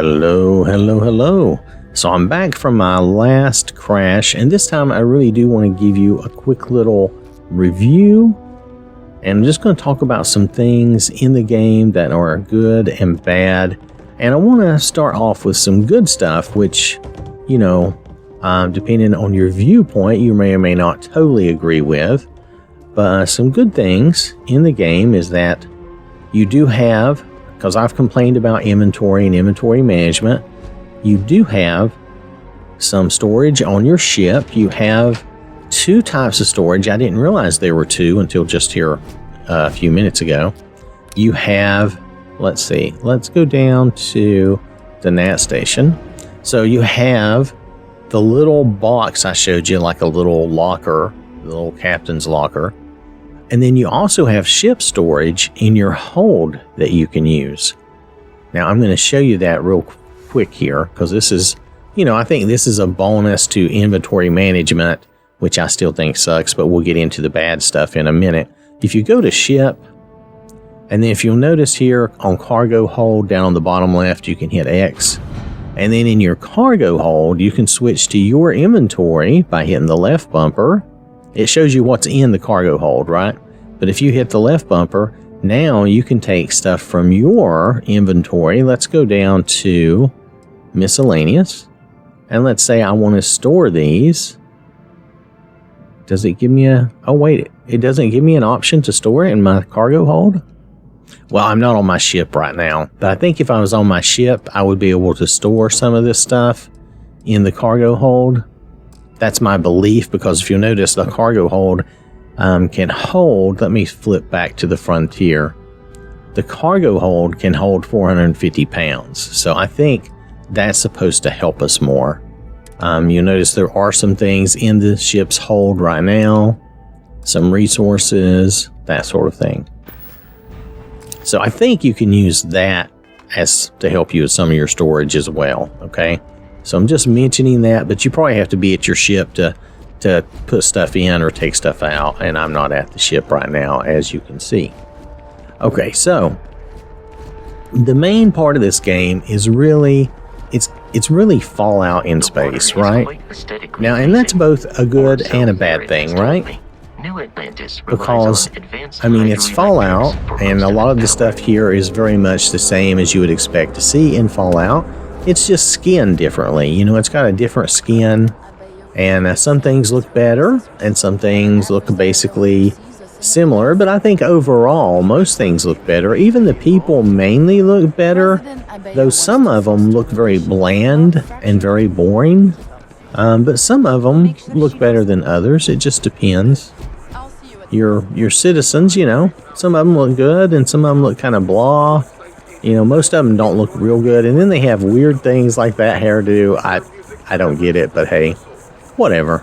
Hello, hello, hello. So I'm back from my last crash, and this time I really do want to give you a quick little review. And I'm just going to talk about some things in the game that are good and bad. And I want to start off with some good stuff, which, depending on your viewpoint, you may or may not totally agree with. But some good things in the game is that you do have, because I've complained about inventory and inventory management, you do have some storage on your ship. You have two types of storage. I didn't realize there were two until just here a few minutes ago. You have, let's see, let's go down to the NAT station. So you have the little box I showed you, like a little locker, the little captain's locker. And then you also have ship storage in your hold that you can use. Now I'm going to show you that real quick here, because this is, I think this is a bonus to inventory management, which I still think sucks, but we'll get into the bad stuff in a minute. If you go to ship, and then if you'll notice here on cargo hold down on the bottom left, you can hit X. And then in your cargo hold, you can switch to your inventory by hitting the left bumper. It shows you what's in the cargo hold, right? But if you hit the left bumper, now you can take stuff from your inventory. Let's go down to miscellaneous. And let's say I want to store these. Does it give me it doesn't give me an option to store it in my cargo hold? Well, I'm not on my ship right now, but I think if I was on my ship, I would be able to store some of this stuff in the cargo hold. That's my belief, because if you notice, the cargo hold can hold, let me flip back to the frontier. The cargo hold can hold 450 pounds. So I think that's supposed to help us more. You'll notice there are some things in the ship's hold right now, some resources, that sort of thing. So I think you can use that as to help you with some of your storage as well. Okay. So I'm just mentioning that, but you probably have to be at your ship to put stuff in or take stuff out, and I'm not at the ship right now, as you can see. Okay, so the main part of this game is really, it's really Fallout in space, right? Now, and that's both a good and a bad thing, right? Because, it's Fallout, and a lot of the stuff here is very much the same as you would expect to see in Fallout. It's just skinned differently. It's got a different skin, and some things look better and some things look basically similar, but I think overall most things look better. Even the people mainly look better, though some of them look very bland and very boring, but some of them look better than others. It just depends. Your citizens, some of them look good and some of them look kind of blah. Most of them don't look real good, and then they have weird things like that hairdo. I don't get it, but hey, whatever,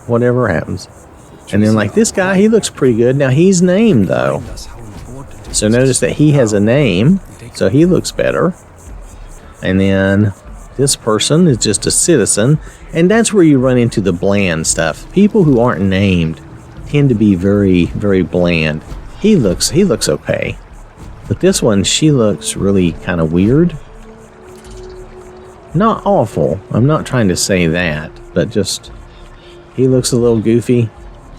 whatever happens. And then like this guy, he looks pretty good. Now he's named though, so notice that he has a name, so he looks better. And then this person is just a citizen, and that's where you run into the bland stuff. People who aren't named tend to be very, very bland. He looks okay. But this one, she looks really kind of weird. Not awful. I'm not trying to say that, but just he looks a little goofy,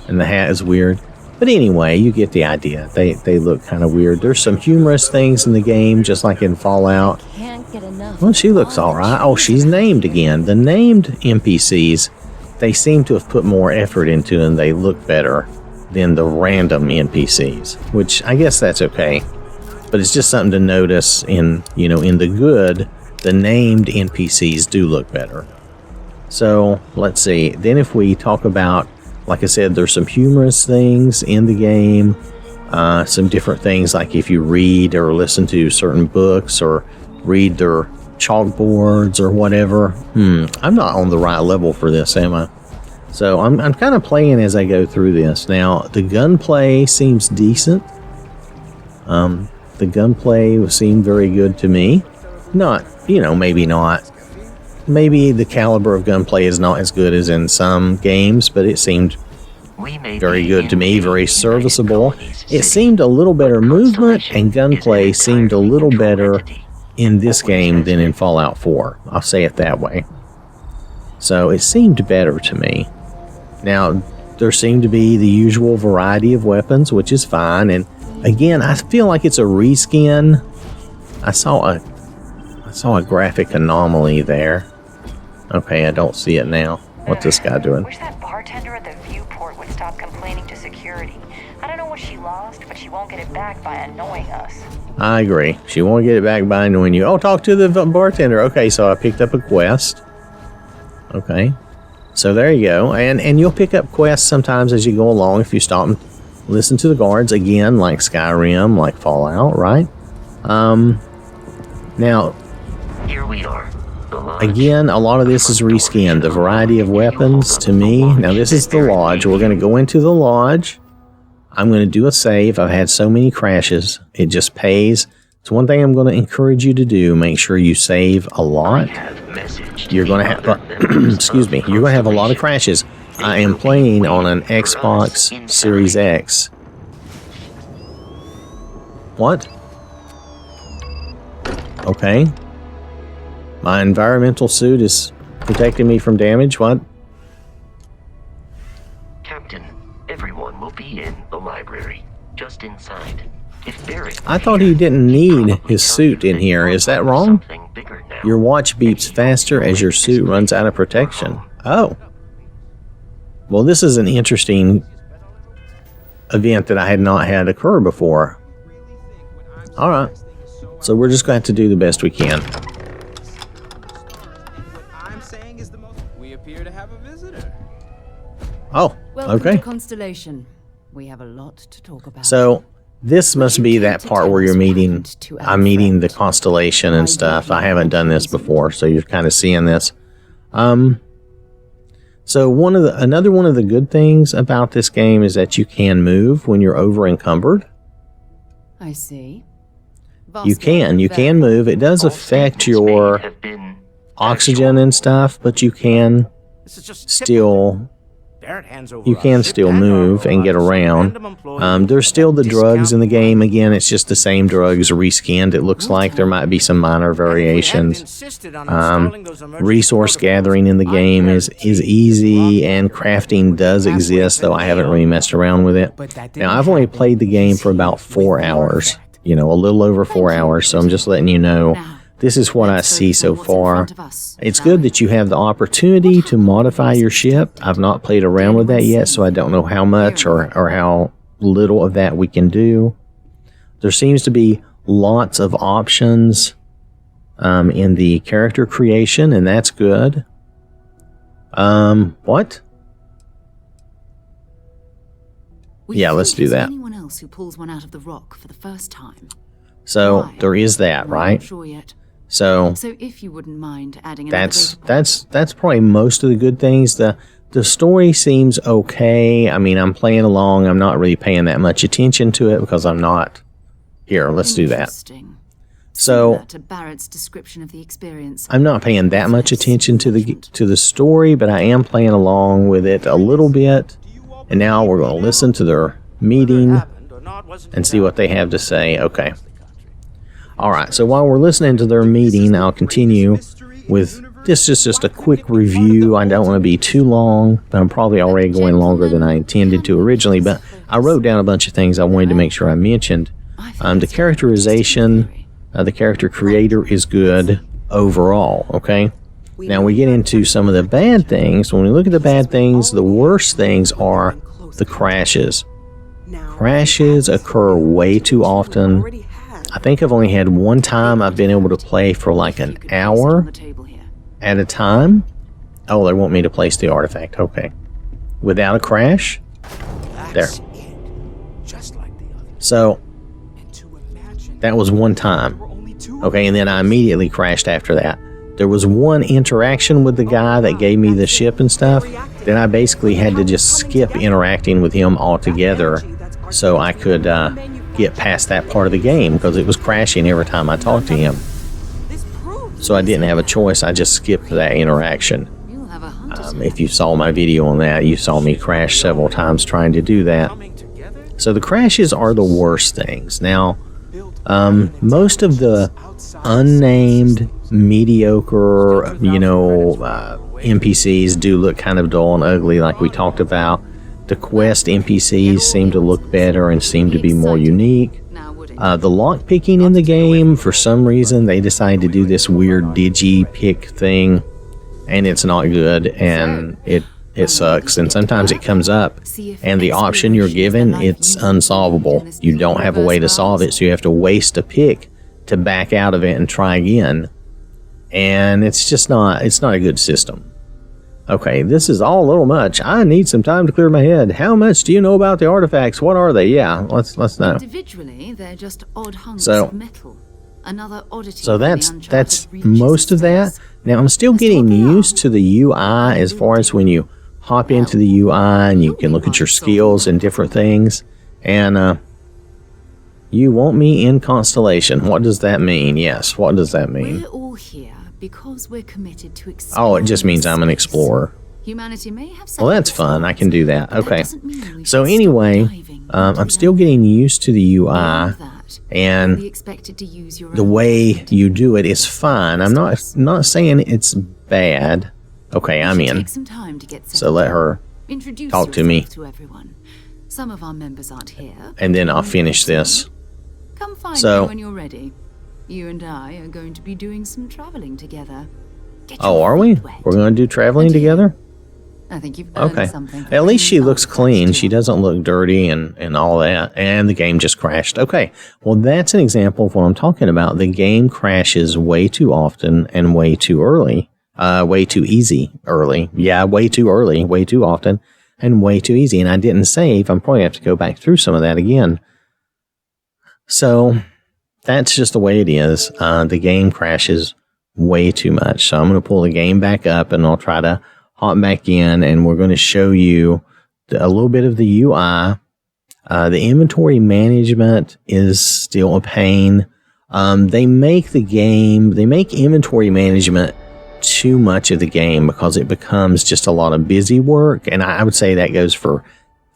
and the hat is weird. But anyway, you get the idea. They look kind of weird. There's some humorous things in the game, just like in Fallout. Well, she looks all right. Oh, she's named again. The named NPCs, they seem to have put more effort into, and they look better than the random NPCs, which I guess that's okay. But it's just something to notice in the good, the named NPCs do look better. So let's see. Then if we talk about, like I said, there's some humorous things in the game, some different things like if you read or listen to certain books or read their chalkboards or whatever. I'm not on the right level for this, am I? So I'm kind of playing as I go through this. Now, the gunplay seems decent. The gunplay seemed very good to me. Not, maybe not. Maybe the caliber of gunplay is not as good as in some games, but it seemed very good to me, very serviceable. It seemed a little better movement, and gunplay seemed a little better in this game than in Fallout 4. I'll say it that way. So it seemed better to me. Now, there seemed to be the usual variety of weapons, which is fine. And again, I feel like it's a reskin. I saw a graphic anomaly there. Okay, I don't see it now. What's this guy doing? Wish that bartender at the viewport would stop complaining to security. I don't know what she lost, but she won't get it back by annoying us. I agree. She won't get it back by annoying you. Oh, talk to the bartender. Okay, so I picked up a quest. Okay. So there you go. And you'll pick up quests sometimes as you go along if you stop and listen to the guards. Again, like Skyrim, like Fallout, right? Now, here we are. Again, a lot of this is reskinned. The variety of weapons, to me. Now, this is the lodge. We're going to go into the lodge. I'm going to do a save. I've had so many crashes. It just pays. It's one thing I'm going to encourage you to do. Make sure you save a lot. You're going to have, excuse me, you're going to have a lot of crashes. I am playing on an Xbox Series X. What? Okay. My environmental suit is protecting me from damage. What? Captain, everyone will be in the library, just inside. If Barrett I thought he didn't need his suit in here. Is that wrong? Your watch beeps faster as your suit runs out of protection. Oh. Well, this is an interesting event that I had not had occur before. Alright. So we're just going to have to do the best we can. We appear to have a visitor. Oh, Welcome okay. to Constellation. We have a lot to talk about. So this must be that part where you're meeting. I'm meeting the constellation and stuff. I haven't done this before, so you're kind of seeing this. So another one of the good things about this game is that you can move when you're over encumbered. I see. You can move. It does affect your oxygen and stuff, but you can still move and get around. There's still the drugs in the game. Again, it's just the same drugs reskinned. It looks like there might be some minor variations. Resource gathering in the game is easy, and crafting does exist, though I haven't really messed around with it. Now, I've only played the game for about 4 hours. You know, a little over 4 hours, so I'm just letting you know. This is what I see so far. It's good that you have the opportunity to modify your ship. I've not played around with that yet, so I don't know how much or how little of that we can do. There seems to be lots of options in the character creation, and that's good. What? Yeah, let's do that. Anyone else who pulls one out of the rock for the first time? So there is that, right? Not sure yet. So if you wouldn't mind adding that's probably most of the good things. The story seems okay. I mean, I'm playing along. I'm not really paying that much attention to it because I'm not. Here, let's do that. So to Barrett's description of the experience. I'm not paying that much attention to the story, but I am playing along with it a little bit. And now we're going to listen to their meeting and see what they have to say. Okay. Alright, so while we're listening to their meeting, I'll continue with this is just a quick review. I don't want to be too long, but I'm probably already going longer than I intended to originally. But I wrote down a bunch of things I wanted to make sure I mentioned. The characterization, the character creator is good overall, okay? Now we get into some of the bad things. When we look at the bad things, the worst things are the crashes. Crashes occur way too often. I think I've only had one time I've been able to play for like an hour at a time. Oh, they want me to place the artifact. Okay. Without a crash. There. So, that was one time. Okay, and then I immediately crashed after that. There was one interaction with the guy that gave me the ship and stuff. Then I basically had to just skip interacting with him altogether so I could get past that part of the game because it was crashing every time I talked to him. So I didn't have a choice. I just skipped that interaction. If you saw my video on that, you saw me crash several times trying to do that. So the crashes are the worst things. Now, Most of the unnamed, mediocre, NPCs do look kind of dull and ugly, like we talked about. The quest NPCs seem to look better and seem to be more unique. The lock picking in the game, for some reason, they decided to do this weird digi-pick thing, and it's not good, and it sucks. And sometimes it comes up, and the option you're given, it's unsolvable. You don't have a way to solve it, so you have to waste a pick to back out of it and try again. And it's not a good system. Okay, this is all a little much. I need some time to clear my head. How much do you know about the artifacts? What are they? Yeah, let's know. Individually, they're just odd hunks of metal. Another oddity. So that's most of that. Now I'm still getting used to the UI as far as when you hop into the UI and you can look at your skills and different things. And you want me in Constellation. What does that mean? Yes, what does that mean? We're all here because we're committed to Oh, it just means I'm an explorer. Humanity may have well, that's fun. I can do that. Okay. So anyway, I'm still getting used to the UI, and the way you do it is fine. I'm not saying it's bad. Okay, I'm in. So let her talk to me. Some of our members aren't here. And then I'll finish this. Come find me when you're ready. You and I are going to be doing some traveling together. Oh, are we? We're going to do traveling together? I think you've earned something. At least she looks clean. She doesn't look dirty and all that. And the game just crashed. Okay. Well, that's an example of what I'm talking about. The game crashes way too often and way too early. Way too easy early. Yeah, way too early, way too often, and way too easy. And I didn't save. I'm probably going to have to go back through some of that again. So that's just the way it is. The game crashes way too much. So I'm going to pull the game back up and I'll try to hop back in, and we're going to show you a little bit of the UI. The inventory management is still a pain. They make inventory management too much of the game because it becomes just a lot of busy work. And I would say that goes for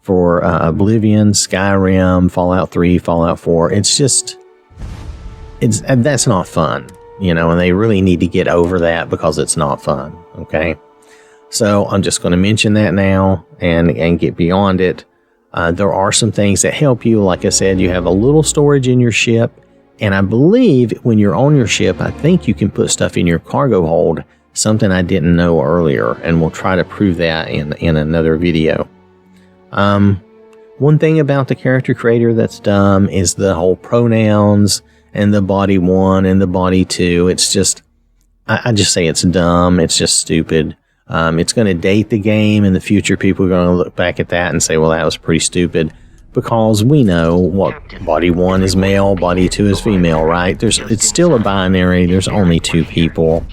Oblivion, Skyrim, Fallout 3, Fallout 4. That's not fun, and they really need to get over that because it's not fun. Okay. So I'm just going to mention that now and get beyond it. There are some things that help you. Like I said, you have a little storage in your ship. And I believe when you're on your ship, I think you can put stuff in your cargo hold, something I didn't know earlier. And we'll try to prove that in another video. One thing about the character creator that's dumb is the whole pronouns and the body 1 and the body 2. It's just, I just say it's dumb. It's just stupid. It's going to date the game. In the future, people are going to look back at that and say, well, that was pretty stupid, because we know what body 1 is male, body 2 is female, right? It's still a binary. There's only 2 people.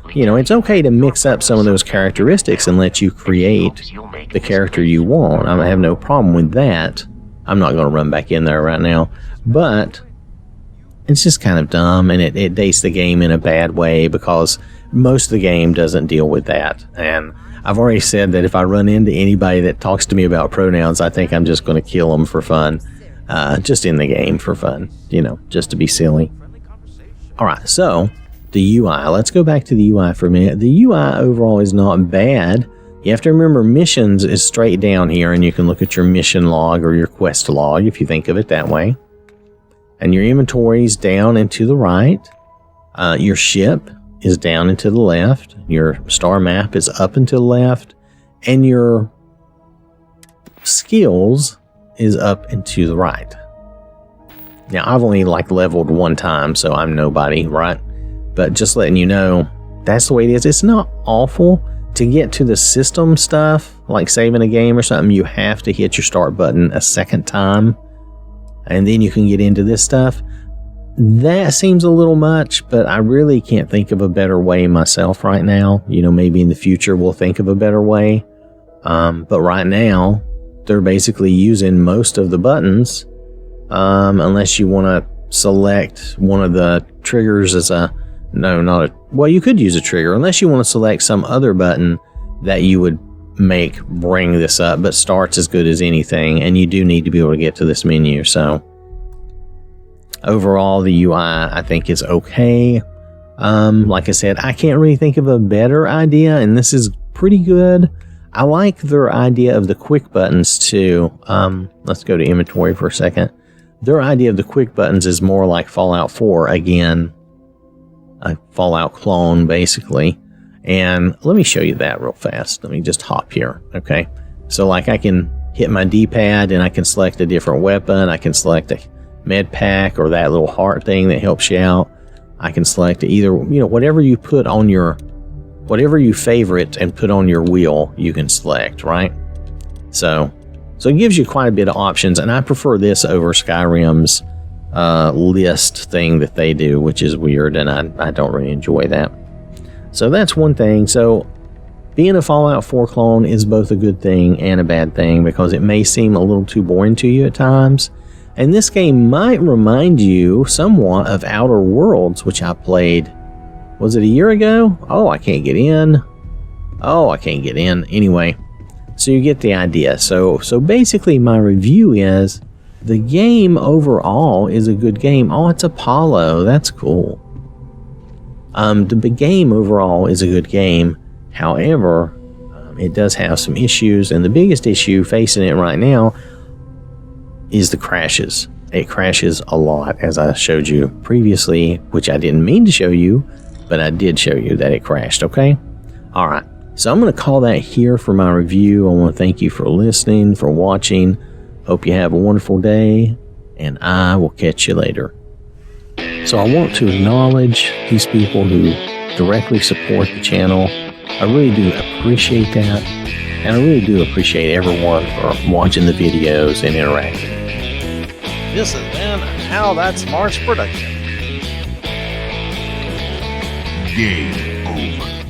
It's okay to mix up some of those characteristics and let you create the character you want. I have no problem with that. I'm not going to run back in there right now, but it's just kind of dumb, and it dates the game in a bad way because most of the game doesn't deal with that. And I've already said that if I run into anybody that talks to me about pronouns, I think I'm just going to kill them for fun. Just in the game for fun, just to be silly. All right, so the UI. Let's go back to the UI for a minute. The UI overall is not bad. You have to remember missions is straight down here, and you can look at your mission log or your quest log if you think of it that way. And your inventory is down and to the right. Your ship is down and to the left. Your star map is up and to the left. And your skills is up and to the right. Now, I've only leveled one time, so I'm nobody, right? But just letting you know, that's the way it is. It's not awful. To get to the system stuff, like saving a game or something, you have to hit your start button a second time. And then you can get into this stuff. That seems a little much, but I really can't think of a better way myself right now. Maybe in the future we'll think of a better way. But right now, they're basically using most of the buttons, unless you want to select one of the triggers as well, you could use a trigger, unless you want to select some other button that you would bring this up, but start's as good as anything, and you do need to be able to get to this menu. So Overall, the UI I think is okay. Like I said, I can't really think of a better idea, and this is pretty good. I like their idea of the quick buttons too. Let's go to inventory for a second. Their idea of the quick buttons is more like Fallout 4, again, a Fallout clone basically. And let me show you that real fast. Let me just hop here. Okay. So like I can hit my D-pad and I can select a different weapon. I can select a med pack or that little heart thing that helps you out. I can select either, whatever you put on your, whatever you favorite and put on your wheel, you can select, right? So it gives you quite a bit of options, and I prefer this over Skyrim's list thing that they do, which is weird, and I don't really enjoy that. So that's one thing. So being a Fallout 4 clone is both a good thing and a bad thing, because it may seem a little too boring to you at times. And this game might remind you somewhat of Outer Worlds, which I played, was it a year ago? Oh, I can't get in. Anyway, so you get the idea. So basically my review is the game overall is a good game. Oh, it's Apollo. That's cool. The game overall is a good game. However, it does have some issues, and the biggest issue facing it right now is the crashes. It crashes a lot, as I showed you previously, which I didn't mean to show you, but I did show you that it crashed, okay? All right, so I'm going to call that here for my review. I want to thank you for listening, for watching. Hope you have a wonderful day, and I will catch you later. So I want to acknowledge these people who directly support the channel. I really do appreciate that, and I really do appreciate everyone for watching the videos and interacting. This has been an OwwThatSmarts production. Game over.